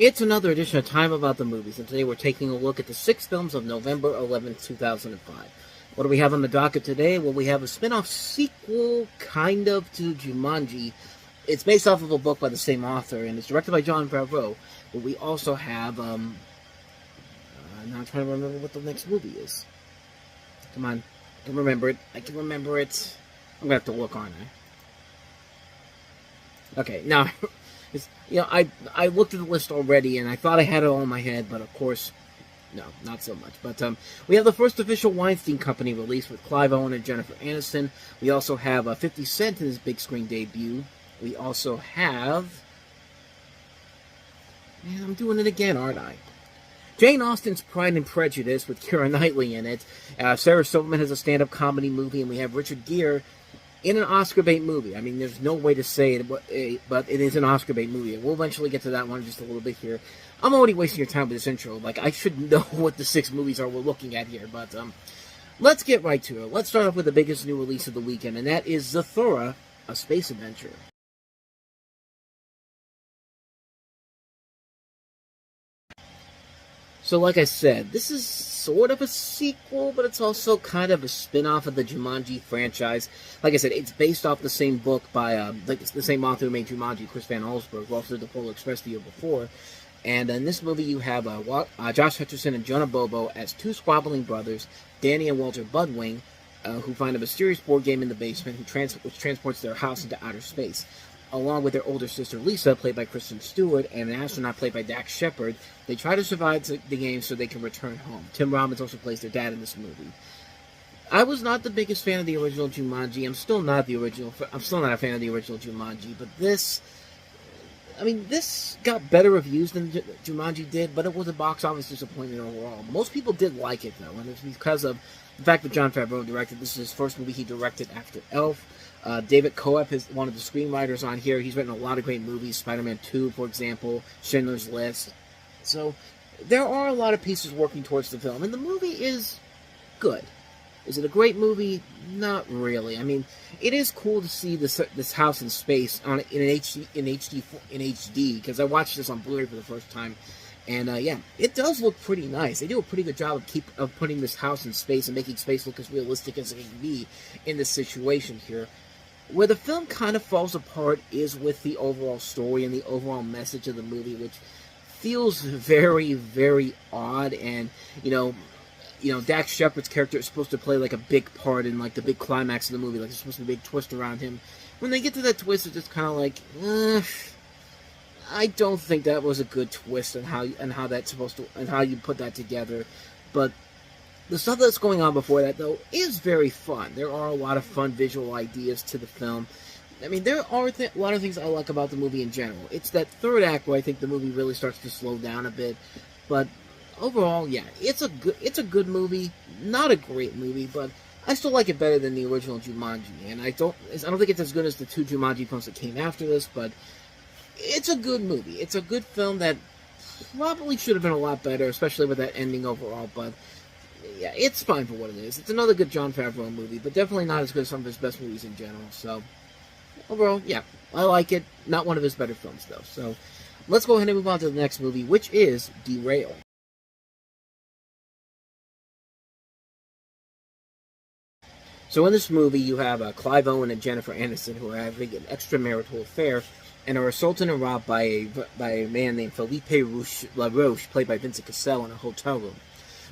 It's another edition of Time About the Movies, and today we're taking a look at the 6 films of November 11th, 2005. What do we have on the docket today? Well, we have a spin-off sequel, kind of, to Jumanji. It's based off of a book by the same author, and it's directed by Jon Favreau. But we also have, now I'm trying to remember what the next movie is. Come on, I can remember it. I'm gonna have to look, aren't I? Okay, now... I looked at the list already, and I thought I had it all in my head, but of course, no, not so much. But we have the first official Weinstein Company release with Clive Owen and Jennifer Aniston. We also have 50 Cent in his big screen debut. We also have... Man, I'm doing it again, aren't I? Jane Austen's Pride and Prejudice with Keira Knightley in it. Sarah Silverman has a stand-up comedy movie, and we have Richard Gere in an Oscar bait movie. I mean, there's no way to say it, but it is an Oscar bait movie. We'll eventually get to that one in just a little bit here. I'm already wasting your time with this intro. Like, I should know what the 6 movies are we're looking at here, but let's get right to it. Let's start off with the biggest new release of the weekend, and that is Zathura, A Space Adventure. So, like I said, this is sort of a sequel, but it's also kind of a spin-off of the Jumanji franchise. Like I said, it's based off the same book by the same author who made Jumanji, Chris Van Allsburg, who also did The Polar Express the year before. And in this movie, you have Josh Hutcherson and Jonah Bobo as 2 squabbling brothers, Danny and Walter Budwing, who find a mysterious board game in the basement which transports their house into outer space. Along with their older sister Lisa, played by Kristen Stewart, and an astronaut played by Dax Shepard, they try to survive the game so they can return home. Tim Robbins also plays their dad in this movie. I was not the biggest fan of the original Jumanji. I'm still not a fan of the original Jumanji, but this got better reviews than Jumanji did, but it was a box office disappointment overall. Most people did like it, though, and it's because of the fact that Jon Favreau directed. This is his first movie he directed after Elf. David Koepp is one of the screenwriters on here. He's written a lot of great movies, Spider-Man 2, for example, Schindler's List. So, there are a lot of pieces working towards the film, and the movie is good. Is it a great movie? Not really. I mean, it is cool to see this house in space in HD, because I watched this on Blu-ray for the first time, and yeah, it does look pretty nice. They do a pretty good job of putting this house in space and making space look as realistic as it can be in this situation here. Where the film kind of falls apart is with the overall story and the overall message of the movie, which feels very, very odd. And Dax Shepard's character is supposed to play like a big part in like the big climax of the movie. Like there's supposed to be a big twist around him. When they get to that twist, it's just kind of like, I don't think that was a good twist and how that's supposed to and how you put that together. But the stuff that's going on before that, though, is very fun. There are a lot of fun visual ideas to the film. I mean, there are a lot of things I like about the movie in general. It's that third act where I think the movie really starts to slow down a bit. But overall, yeah, it's a good movie. Not a great movie, but I still like it better than the original Jumanji. And I don't think it's as good as the 2 Jumanji films that came after this, but it's a good movie. It's a good film that probably should have been a lot better, especially with that ending overall, but yeah, it's fine for what it is. It's another good Jon Favreau movie, but definitely not as good as some of his best movies in general. So, overall, yeah, I like it. Not one of his better films, though. So, let's go ahead and move on to the next movie, which is Derail. So, in this movie, you have Clive Owen and Jennifer Aniston, who are having an extramarital affair, and are assaulted and robbed by a man named Felipe LaRoche, played by Vincent Cassel, in a hotel room.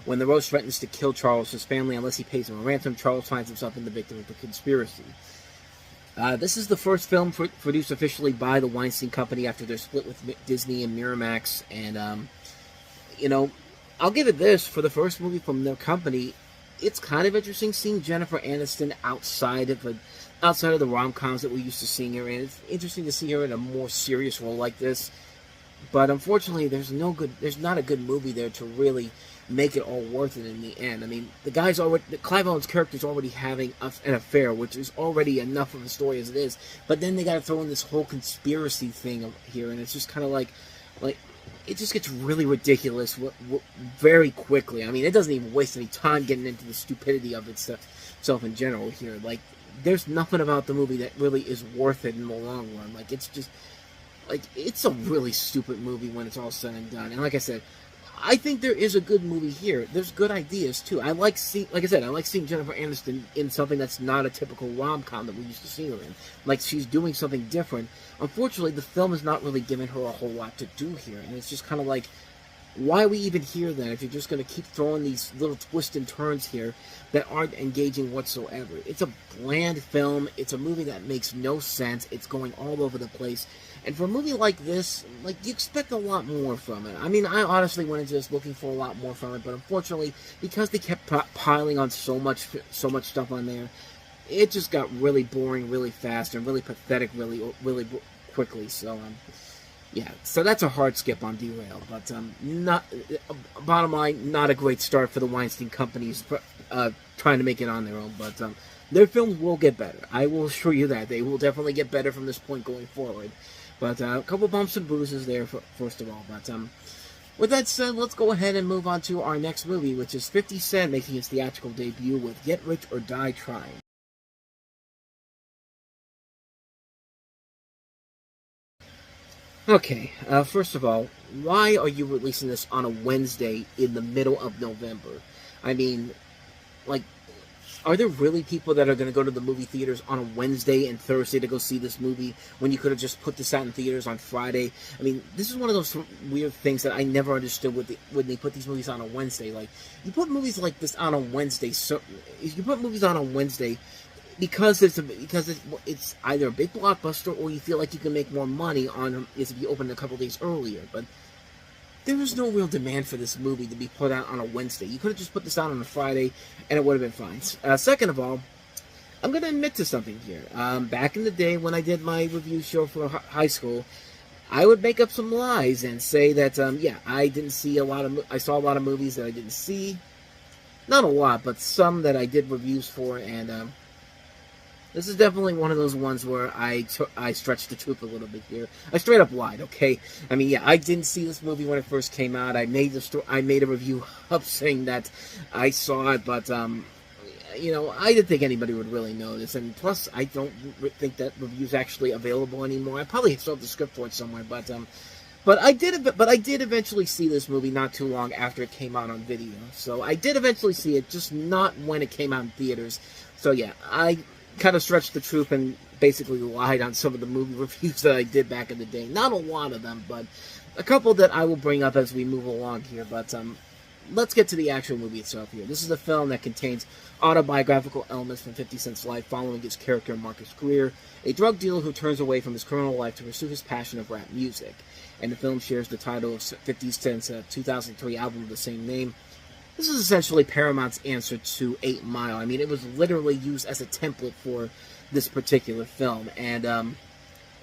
When the Roche threatens to kill Charles' family unless he pays him a ransom, Charles finds himself in the victim of the conspiracy. This is the first film produced officially by the Weinstein Company after their split with Disney and Miramax. And, I'll give it this. For the first movie from their company, it's kind of interesting seeing Jennifer Aniston outside of the rom-coms that we're used to seeing her in. It's interesting to see her in a more serious role like this. But unfortunately, there's not a good movie there to really make it all worth it in the end. I mean, Clive Owen's character's already having an affair, which is already enough of a story as it is. But then they got to throw in this whole conspiracy thing here, and it's just kind of like it just gets really ridiculous very quickly. I mean, it doesn't even waste any time getting into the stupidity of itself in general here. Like, there's nothing about the movie that really is worth it in the long run. Like, it's just like, it's a really stupid movie when it's all said and done. And like I said, I think there is a good movie here. There's good ideas too. I like seeing Jennifer Aniston in something that's not a typical rom-com that we used to see her in. Like, she's doing something different. Unfortunately, the film is not really giving her a whole lot to do here, and it's just kind of like, why are we even here then if you're just going to keep throwing these little twists and turns here that aren't engaging whatsoever? It's a bland film. It's a movie that makes no sense. It's going all over the place. And for a movie like this, like, you expect a lot more from it. I mean, I honestly went into this looking for a lot more from it, but unfortunately, because they kept piling on so much stuff on there, it just got really boring really fast and really pathetic really quickly. So, yeah, so that's a hard skip on Derail, but bottom line, not a great start for the Weinstein companies trying to make it on their own, but their films will get better. I will assure you that. They will definitely get better from this point going forward. But a couple bumps and bruises there, first of all. But with that said, let's go ahead and move on to our next movie, which is 50 Cent making his theatrical debut with Get Rich or Die Trying. Okay, first of all, why are you releasing this on a Wednesday in the middle of November? I mean, like, are there really people that are going to go to the movie theaters on a Wednesday and Thursday to go see this movie when you could have just put this out in theaters on Friday? I mean, this is one of those weird things that I never understood when they put these movies on a Wednesday. Like, you put movies like this on a Wednesday, so if you put movies on a Wednesday because it's either a big blockbuster or you feel like you can make more money on them if you open it a couple days earlier. But there was no real demand for this movie to be put out on a Wednesday. You could have just put this out on a Friday, and it would have been fine. Second of all, I'm going to admit to something here. Back in the day when I did my review show for high school, I would make up some lies and say that, yeah, I saw a lot of movies that I didn't see. Not a lot, but some that I did reviews for, and this is definitely one of those ones where I stretched the truth a little bit here. I straight up lied, okay? I mean, yeah, I didn't see this movie when it first came out. I made a review up saying that I saw it, but you know, I didn't think anybody would really notice. And plus, I don't think that review's actually available anymore. I probably still have the script for it somewhere, but I did eventually see this movie not too long after it came out on video. So I did eventually see it, just not when it came out in theaters. So yeah, I kind of stretched the truth and basically lied on some of the movie reviews that I did back in the day. Not a lot of them, but a couple that I will bring up as we move along here. But let's get to the actual movie itself here. This is a film that contains autobiographical elements from 50 Cent's life following his character Marcus Greer, a drug dealer who turns away from his criminal life to pursue his passion of rap music. And the film shares the title of 50 Cent's 2003 album of the same name. This is essentially Paramount's answer to 8 Mile. I mean, it was literally used as a template for this particular film. And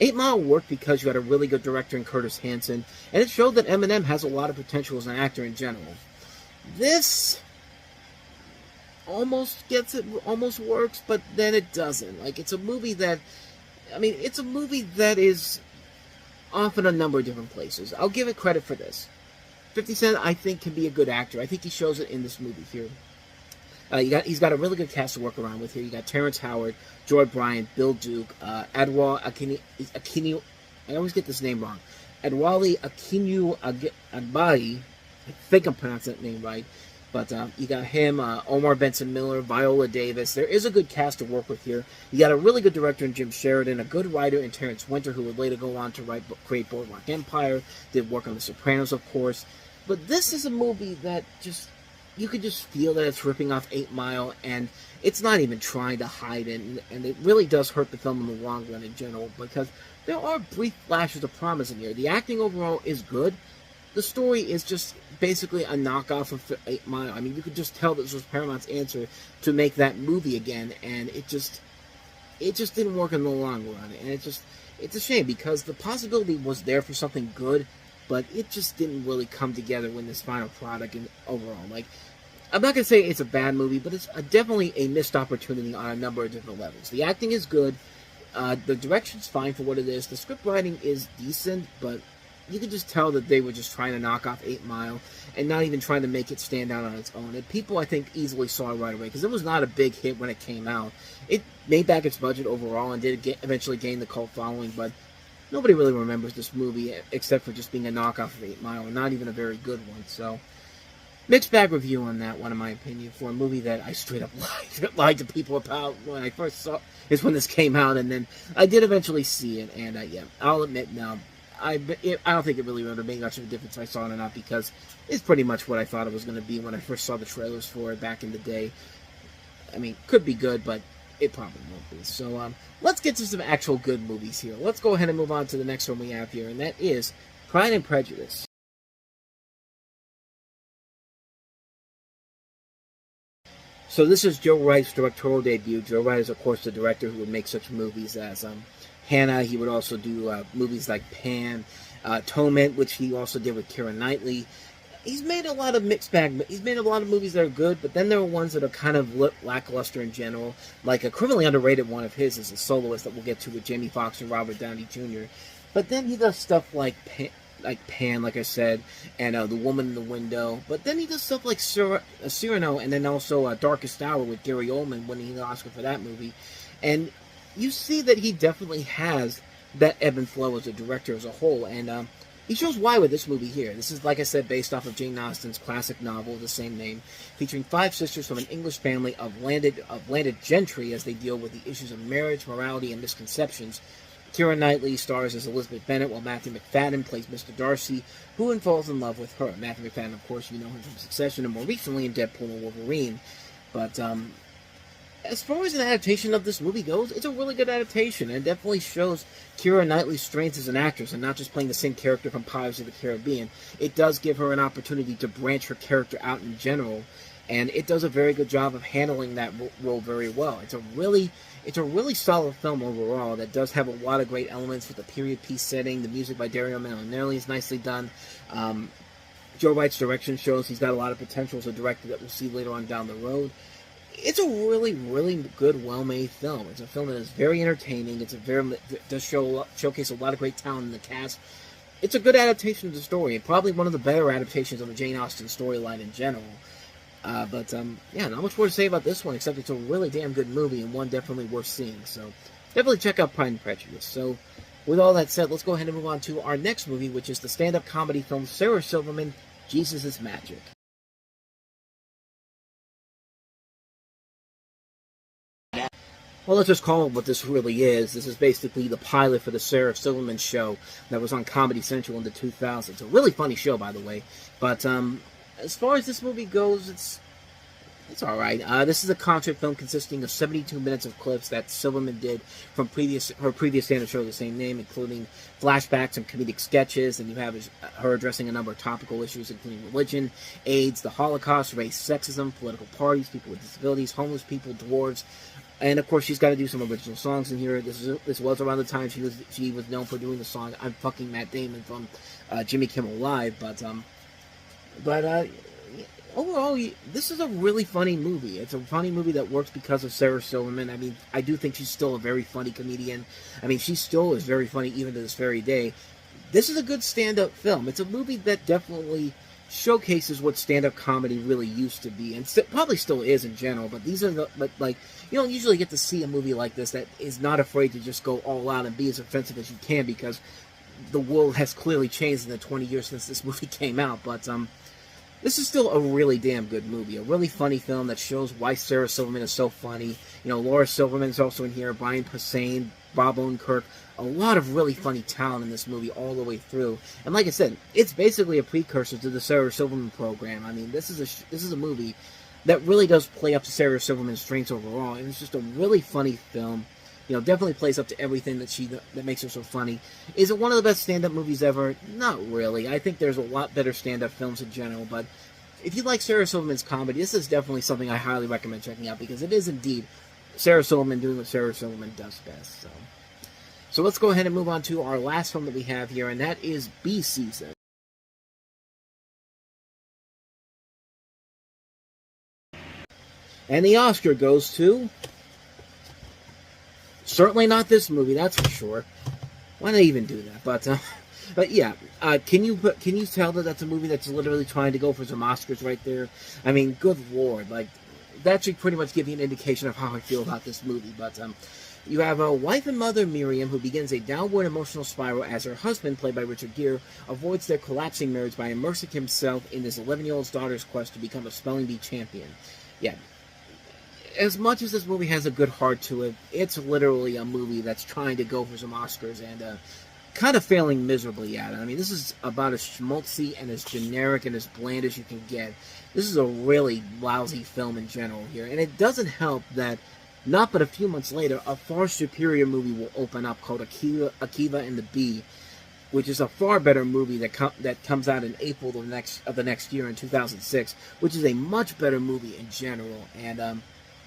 8 Mile worked because you had a really good director in Curtis Hanson, and it showed that Eminem has a lot of potential as an actor in general. This almost gets it, almost works, but then it doesn't. Like, it's a movie that is off in a number of different places. I'll give it credit for this. 50 Cent, I think, can be a good actor. I think he shows it in this movie here. He's got a really good cast to work around with here. You got Terrence Howard, Joy Bryant, Bill Duke, Adwale Akinyi. I always get this name wrong. Adwale Akinyi Agbayi. I think I'm pronouncing that name right. But you got him, Omar Benson Miller, Viola Davis. There is a good cast to work with here. You got a really good director in Jim Sheridan, a good writer in Terrence Winter, who would later go on to create Boardwalk Empire, did work on The Sopranos, of course. But this is a movie that you could just feel that it's ripping off 8 Mile, and it's not even trying to hide it, and it really does hurt the film in the long run in general, because there are brief flashes of promise in here. The acting overall is good. The story is just basically a knockoff of 8 Mile. I mean, you could just tell this was Paramount's answer to make that movie again, and it just didn't work in the long run, and it's a shame, because the possibility was there for something good, but it just didn't really come together when this final product and overall. Like, I'm not going to say it's a bad movie, but it's definitely a missed opportunity on a number of different levels. The acting is good. The direction's fine for what it is. The script writing is decent, but you could just tell that they were just trying to knock off 8 Mile and not even trying to make it stand out on its own. And people, I think, easily saw it right away, because it was not a big hit when it came out. It made back its budget overall and did eventually gain the cult following, but nobody really remembers this movie except for just being a knockoff of 8 Mile, and not even a very good one. So, mixed bag review on that one, in my opinion, for a movie that I straight up lied to people about when I first saw. Is when this came out, and then I did eventually see it, and yeah, I'll admit now, I don't think it really would have made much of a difference if I saw it or not, because it's pretty much what I thought it was going to be when I first saw the trailers for it back in the day. I mean, could be good, but it probably won't be. So, let's get to some actual good movies here. Let's go ahead and move on to the next one we have here, and that is Pride and Prejudice. So this is Joe Wright's directorial debut. Joe Wright is, of course, the director who would make such movies as Hannah. He would also do movies like Pan, Atonement, which he also did with Keira Knightley. He's made a lot of mixed bag. He's made a lot of movies that are good, but then there are ones that are kind of lackluster in general. Like a criminally underrated one of his is The Soloist that we'll get to with Jamie Foxx and Robert Downey Jr. But then he does stuff like Pan, like I said, and The Woman in the Window. But then he does stuff like Cyrano, and then also Darkest Hour with Gary Oldman winning the Oscar for that movie. And you see that he definitely has that ebb and flow as a director as a whole, and he shows why with this movie here. This is, like I said, based off of Jane Austen's classic novel of the same name, featuring 5 sisters from an English family of landed gentry as they deal with the issues of marriage, morality, and misconceptions. Keira Knightley stars as Elizabeth Bennet, while Matthew McFadden plays Mr. Darcy, who falls in love with her. Matthew McFadden, of course, you know him from Succession, and more recently in Deadpool and Wolverine. But as far as an adaptation of this movie goes, it's a really good adaptation, and it definitely shows Keira Knightley's strengths as an actress, and not just playing the same character from Pirates of the Caribbean. It does give her an opportunity to branch her character out in general, and it does a very good job of handling that role very well. It's a really solid film overall that does have a lot of great elements with the period piece setting. The music by Dario Malinelli is nicely done. Joe Wright's direction shows he's got a lot of potential as a director that we'll see later on down the road. It's a really, really good, well-made film. It's a film that is very entertaining. It does showcase a lot of great talent in the cast. It's a good adaptation of the story, and probably one of the better adaptations of the Jane Austen storyline in general. Yeah, not much more to say about this one, except it's a really damn good movie, and one definitely worth seeing. So, definitely check out Pride and Prejudice. So, with all that said, let's go ahead and move on to our next movie, which is the stand-up comedy film Sarah Silverman, Jesus is Magic. Well, let's just call it what this really is. This is basically the pilot for the Sarah Silverman show that was on Comedy Central in the 2000s. A really funny show, by the way. But as far as this movie goes, it's all right. This is a concert film consisting of 72 minutes of clips that Silverman did from her previous stand-up show of the same name, including flashbacks and comedic sketches. And you have her addressing a number of topical issues, including religion, AIDS, the Holocaust, race, sexism, political parties, people with disabilities, homeless people, dwarves. And of course, she's got to do some original songs in here. This was around the time she was known for doing the song "I'm Fucking Matt Damon" from Jimmy Kimmel Live. But overall, this is a really funny movie. It's a funny movie that works because of Sarah Silverman. I mean, I do think she's still a very funny comedian. I mean, she still is very funny even to this very day. This is a good stand-up film. It's a movie that definitely showcases what stand-up comedy really used to be, and probably still is in general. But you don't usually get to see a movie like this that is not afraid to just go all out and be as offensive as you can, because the world has clearly changed in the 20 years since this movie came out. But this is still a really damn good movie, a really funny film that shows why Sarah Silverman is so funny. You know, Laura Silverman is also in here, Brian Posehn, Bob Odenkirk. A lot of really funny talent in this movie all the way through. And like I said, it's basically a precursor to the Sarah Silverman program. I mean, this is a movie that really does play up to Sarah Silverman's strengths overall, and it's just a really funny film. You know, definitely plays up to everything that makes her so funny. Is it one of the best stand-up movies ever? Not really. I think there's a lot better stand-up films in general, but if you like Sarah Silverman's comedy, this is definitely something I highly recommend checking out, because it is indeed Sarah Silverman doing what Sarah Silverman does best. So let's go ahead and move on to our last film that we have here, and that is Bee Season. And the Oscar goes to... certainly not this movie, that's for sure. Why not even do that? But yeah, can you tell that that's a movie that's literally trying to go for some Oscars right there? I mean, good lord, like, that should pretty much give you an indication of how I feel about this movie. But you have a wife and mother, Miriam, who begins a downward emotional spiral as her husband, played by Richard Gere, avoids their collapsing marriage by immersing himself in his 11-year-old daughter's quest to become a spelling bee champion. Yeah. As much as this movie has a good heart to it, it's literally a movie that's trying to go for some Oscars and kind of failing miserably at it. I mean, this is about as schmaltzy and as generic and as bland as you can get. This is a really lousy film in general here, and it doesn't help that not but a few months later, a far superior movie will open up called Akiva and the Bee, which is a far better movie that comes out in April of the next year in 2006, which is a much better movie in general, and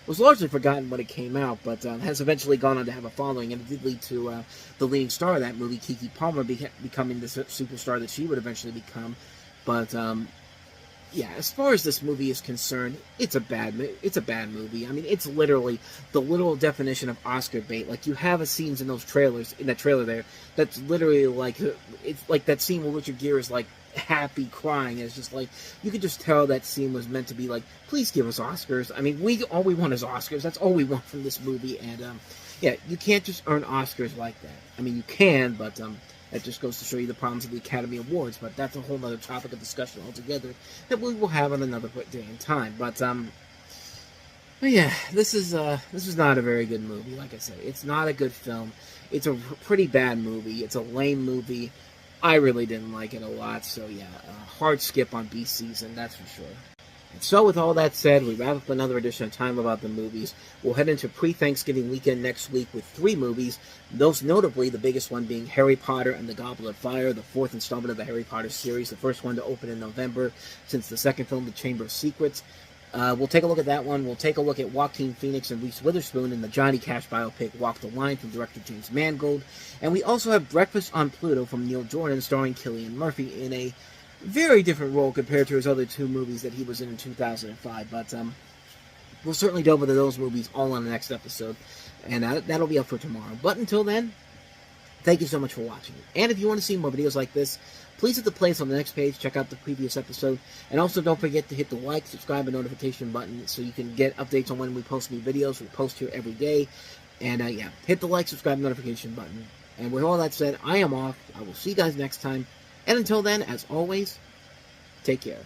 was largely forgotten when it came out, but has eventually gone on to have a following, and it did lead to the leading star of that movie, Keke Palmer, becoming the superstar that she would eventually become. But yeah, as far as this movie is concerned, it's a bad movie. I mean, it's literally the literal definition of Oscar bait. Like, you have scenes in that trailer there, that's literally like, it's like that scene where Richard Gere is like happy crying. It's just like, you could just tell that scene was meant to be like, please give us Oscars. I mean, all we want is Oscars. That's all we want from this movie. And yeah, you can't just earn Oscars like that. I mean, you can, but that just goes to show you the problems of the Academy Awards. But that's a whole other topic of discussion altogether that we will have on another day and time. But yeah, this is not a very good movie. Like I said, it's not a good film. It's a pretty bad movie. It's a lame movie. I really didn't like it a lot, so yeah, hard skip on B season, that's for sure. And so with all that said, we wrap up another edition of Time About the Movies. We'll head into pre-Thanksgiving weekend next week with 3 movies, most notably the biggest one being Harry Potter and the Goblet of Fire, the 4th installment of the Harry Potter series, the first one to open in November since the second film, The Chamber of Secrets. We'll take a look at that one. We'll take a look at Joaquin Phoenix and Reese Witherspoon in the Johnny Cash biopic Walk the Line from director James Mangold. And we also have Breakfast on Pluto from Neil Jordan starring Cillian Murphy in a very different role compared to his other 2 movies that he was in 2005. But we'll certainly delve into those movies all on the next episode. And that'll be up for tomorrow. But until then, thank you so much for watching. And if you want to see more videos like this, please hit the playlist on the next page, check out the previous episode, and also don't forget to hit the like, subscribe, and notification button so you can get updates on when we post new videos. We post here every day, and yeah, hit the like, subscribe, and notification button. And with all that said, I am off. I will see you guys next time, and until then, as always, take care.